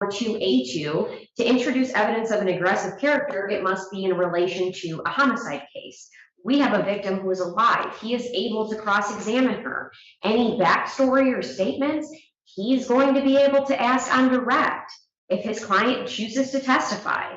2A2, to introduce evidence of an aggressive character, it must be in relation to a homicide case. We have a victim who is alive. He is able to cross-examine her. Any backstory or statements, he's going to be able to ask on direct if his client chooses to testify.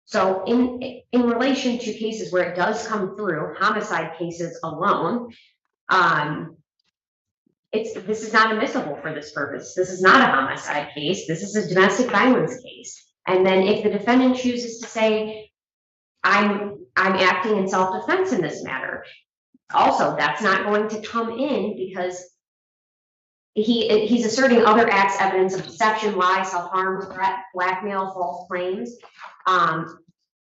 So in relation to cases where it does come through, homicide cases alone, this is not admissible for this purpose. This is not a homicide case. This is a domestic violence case. And then if the defendant chooses to say, I'm acting in self-defense in this matter, also that's not going to come in because he's asserting other acts, evidence of deception, lie, self-harm, threat, blackmail, false claims.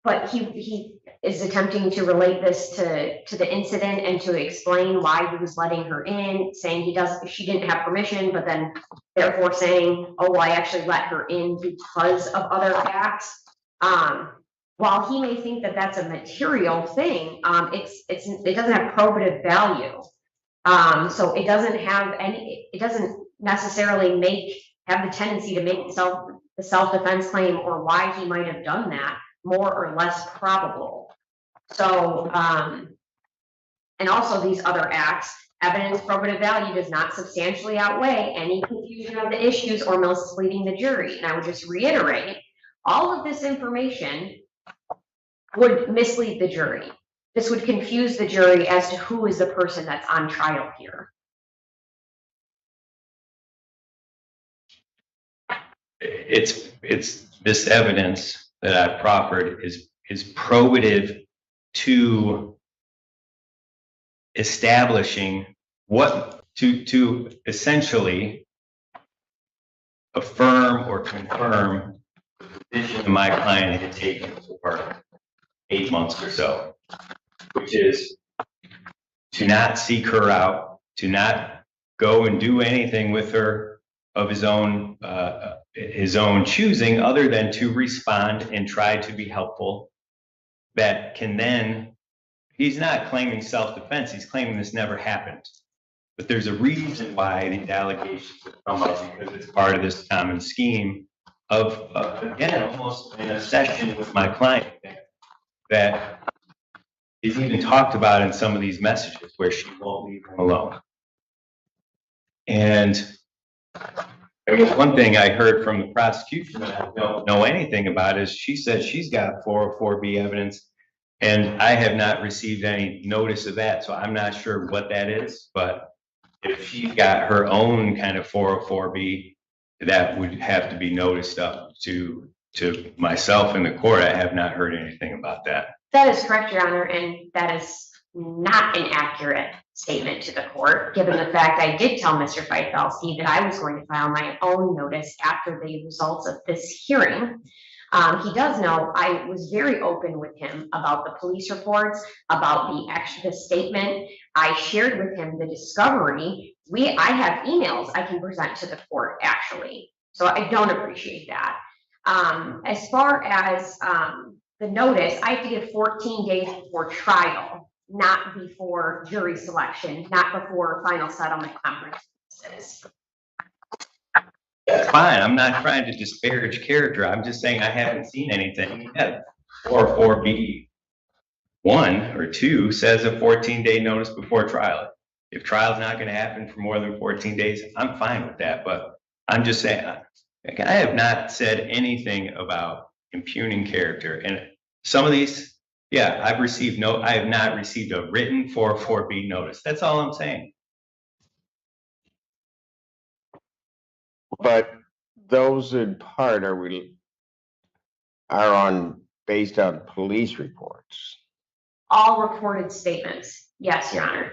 But he is attempting to relate this to the incident and to explain why he was letting her in, saying she didn't have permission, but then therefore saying, oh, well, I actually let her in because of other acts. While he may think that that's a material thing, it doesn't have probative value. So it doesn't necessarily have the tendency to make the self-defense claim or why he might have done that more or less probable. So, and also these other acts, evidence probative value does not substantially outweigh any confusion of the issues or misleading the jury. And I would just reiterate, all of this information would mislead the jury. This would confuse the jury as to who is the person that's on trial here. It's this evidence that I've proffered is probative to establishing to essentially affirm or confirm the position my client had taken for 8 months or so, which is to not seek her out, to not go and do anything with her of his own choosing, other than to respond and try to be helpful. That can then, he's not claiming self-defense, he's claiming this never happened. But there's a reason why these allegations have come up, because it's part of this common scheme of again, almost in a session with my client that is even talked about in some of these messages where she won't leave him alone. And there was one thing I heard from the prosecution that I don't know anything about is she said she's got 404B evidence, and I have not received any notice of that. So I'm not sure what that is, but if she's got her own kind of 404B, that would have to be noticed up to myself in the court. I have not heard anything about that. That is correct, Your Honor, and that is not an accurate statement to the court, given the fact I did tell Mr. Feitfelski that I was going to file my own notice after the results of this hearing. He does know I was very open with him about the police reports, about the statement. I shared with him the discovery. I have emails I can present to the court, actually. So I don't appreciate that. As far as the notice, I have to give 14 days before trial, not before jury selection, not before final settlement conferences. That's fine. I'm not trying to disparage character. I'm just saying I haven't seen anything yet. 404B 1 or 2 says a 14-day notice before trial. If trial's not going to happen for more than 14 days, I'm fine with that. But I'm just saying, I have not said anything about impugning character. And some of these, yeah, I have not received a written 404B notice. That's all I'm saying. But those in part are based on police reports. All recorded statements. Yes, Your Honor.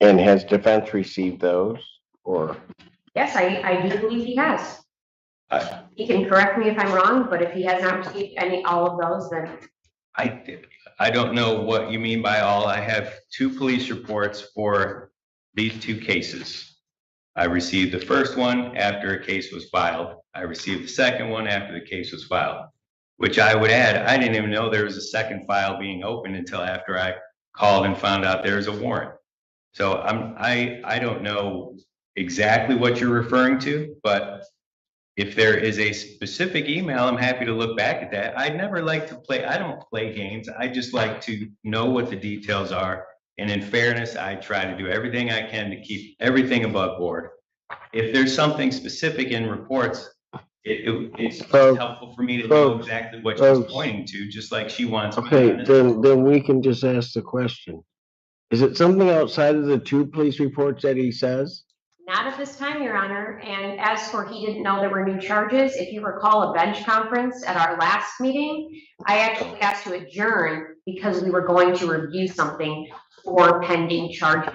And has defense received those, or? Yes, I do believe he has. He can correct me if I'm wrong, but if he has not received all of those, then I don't know what you mean by all. I have 2 police reports for these 2 cases. I received the first one after a case was filed. I received the second one after the case was filed, which I would add, I didn't even know there was a second file being opened until after I called and found out there was a warrant. So I don't know exactly what you're referring to, but if there is a specific email, I'm happy to look back at that. I never like to play, I don't play games. I just like to know what the details are. And in fairness, I try to do everything I can to keep everything above board. If there's something specific in reports, it's helpful for me to know exactly what she's pointing to, just like she wants. Okay, then we can just ask the question. Is it something outside of the 2 police reports that he says? Not at this time, Your Honor. And as for he didn't know there were new charges, if you recall a bench conference at our last meeting, I actually asked to adjourn because we were going to review something for pending charges.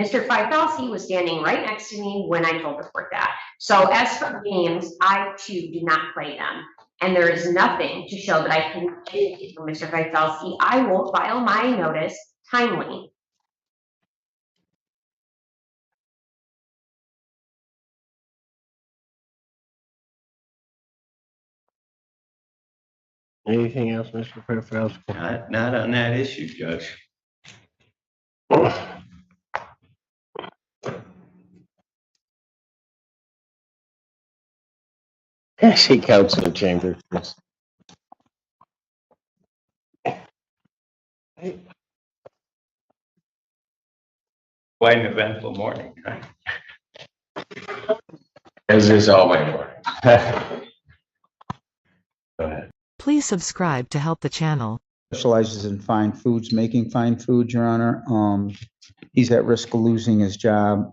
Mr. Feifelsky was standing right next to me when I told the court that. So as for games, I too do not play them. And there is nothing to show that I can communicate from Mr. Feifelsky. I will file my notice timely. Anything else, Mr. Perfelsky? Not on that issue, Judge. I see Councilman Chambers. Quite an eventful morning, right? As is all my work. Go ahead. Please subscribe to help the channel. Specializes in fine foods, making fine foods, Your Honor. He's at risk of losing his job.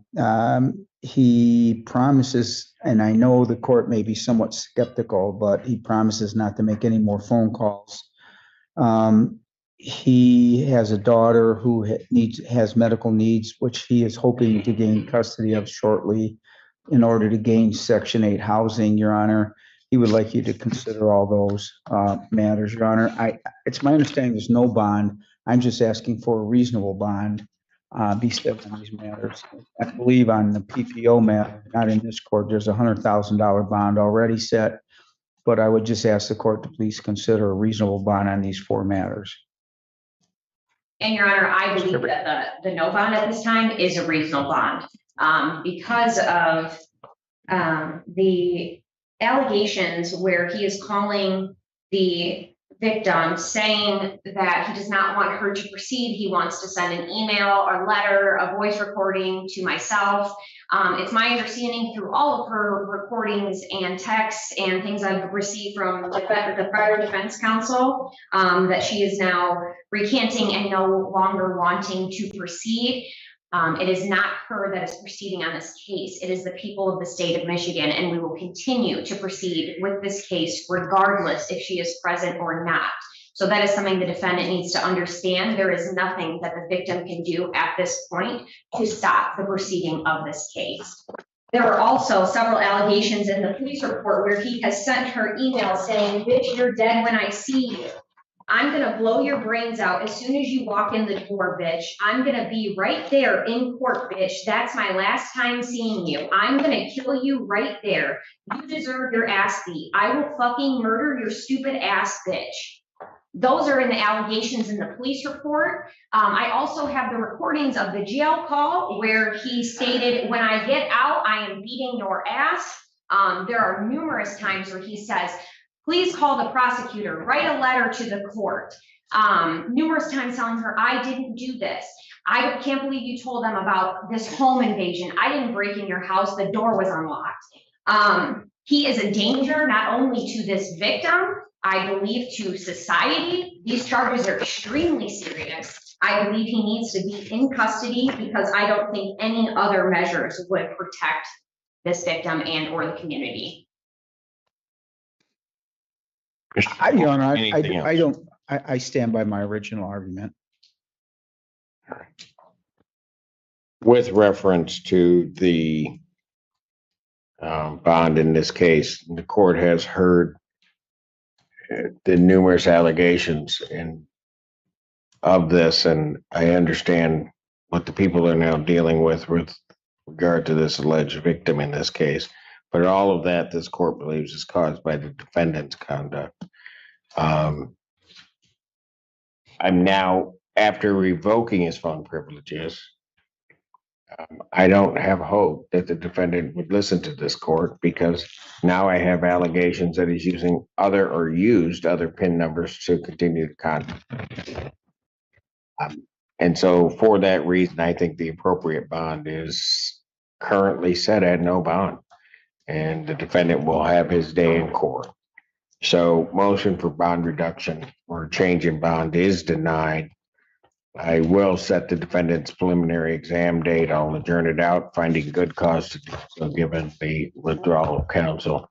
He promises, and I know the court may be somewhat skeptical, but he promises not to make any more phone calls. He has a daughter who has medical needs, which he is hoping to gain custody of shortly in order to gain Section 8 housing, Your Honor. He would like you to consider all those matters, Your Honor. It's my understanding there's no bond. I'm just asking for a reasonable bond be set on these matters. I believe on the PPO matter, not in this court, there's $100,000 bond already set, but I would just ask the court to please consider a reasonable bond on these 4 matters. And Your Honor, I believe that the no bond at this time is a reasonable bond because of the allegations where he is calling the victim saying that he does not want her to proceed. He wants to send an email, a letter, a voice recording to myself. It's my understanding through all of her recordings and texts and things I've received from the prior defense counsel that she is now recanting and no longer wanting to proceed. It is not her that is proceeding on this case. It is the people of the state of Michigan, and we will continue to proceed with this case regardless if she is present or not. So that is something the defendant needs to understand. There is nothing that the victim can do at this point to stop the proceeding of this case. There are also several allegations in the police report where he has sent her email saying, "Bitch, you're dead when I see you. I'm gonna blow your brains out as soon as you walk in the door, bitch. I'm gonna be right there in court, bitch. That's my last time seeing you. I'm gonna kill you right there. You deserve your ass beat. I will fucking murder your stupid ass, bitch." Those are in the allegations in the police report. I also have the recordings of the jail call where he stated, "When I get out, I am beating your ass." There are numerous times where he says, "Please call the prosecutor, write a letter to the court." Numerous times telling her, "I didn't do this. I can't believe you told them about this home invasion. I didn't break in your house. The door was unlocked." He is a danger not only to this victim, I believe to society. These charges are extremely serious. I believe he needs to be in custody because I don't think any other measures would protect this victim and or the community. Your Honor, Anything I else? don't, I stand by my original argument. With reference to the bond in this case, the court has heard the numerous allegations of this, and I understand what the people are now dealing with regard to this alleged victim in this case. But all of that, this court believes, is caused by the defendant's conduct. I'm now, after revoking his phone privileges, I don't have hope that the defendant would listen to this court because now I have allegations that he's using other or used other PIN numbers to continue the conduct. And so for that reason, I think the appropriate bond is currently set at no bond, and the defendant will have his day in court. So motion for bond reduction or change in bond is denied. I will set the defendant's preliminary exam date. I'll adjourn it out, finding good cause to do so, given the withdrawal of counsel.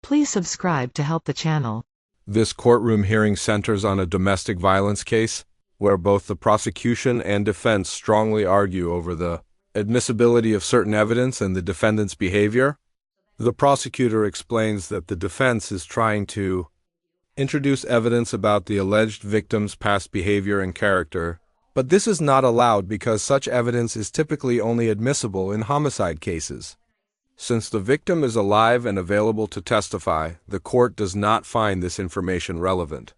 Please subscribe to help the channel. This courtroom hearing centers on a domestic violence case where both the prosecution and defense strongly argue over the admissibility of certain evidence and the defendant's behavior. The prosecutor explains that the defense is trying to introduce evidence about the alleged victim's past behavior and character, but this is not allowed because such evidence is typically only admissible in homicide cases. Since the victim is alive and available to testify, the court does not find this information relevant.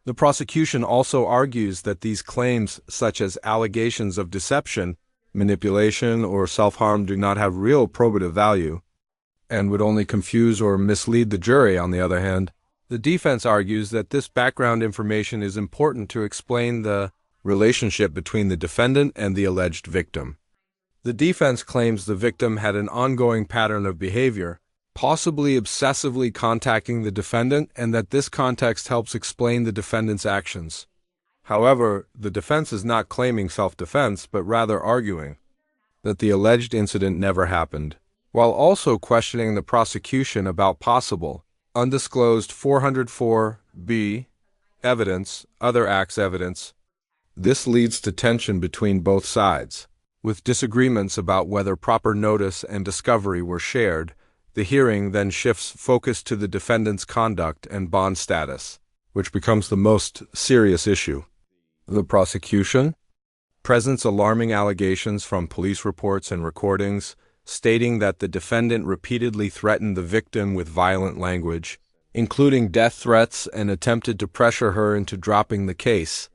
The prosecution also argues that these claims, such as allegations of deception, manipulation, or self-harm, do not have real probative value and would only confuse or mislead the jury. On the other hand, the defense argues that this background information is important to explain the relationship between the defendant and the alleged victim. The defense claims the victim had an ongoing pattern of behavior, possibly obsessively contacting the defendant, and that this context helps explain the defendant's actions. However, the defense is not claiming self-defense, but rather arguing that the alleged incident never happened, while also questioning the prosecution about possible undisclosed 404B evidence, other acts evidence. This leads to tension between both sides. With disagreements about whether proper notice and discovery were shared, the hearing then shifts focus to the defendant's conduct and bond status, which becomes the most serious issue. The prosecution presents alarming allegations from police reports and recordings, stating that the defendant repeatedly threatened the victim with violent language, including death threats, and attempted to pressure her into dropping the case.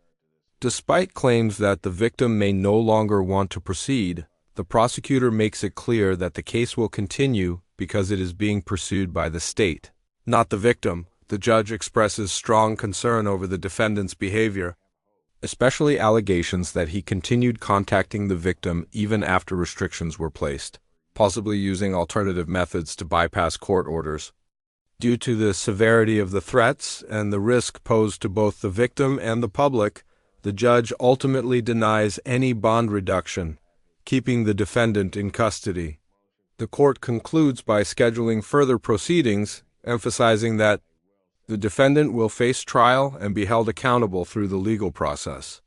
Despite claims that the victim may no longer want to proceed, the prosecutor makes it clear that the case will continue because it is being pursued by the state, not the victim. The judge expresses strong concern over the defendant's behavior, especially allegations that he continued contacting the victim even after restrictions were placed, possibly using alternative methods to bypass court orders. Due to the severity of the threats and the risk posed to both the victim and the public, the judge ultimately denies any bond reduction, keeping the defendant in custody. The court concludes by scheduling further proceedings, emphasizing that the defendant will face trial and be held accountable through the legal process.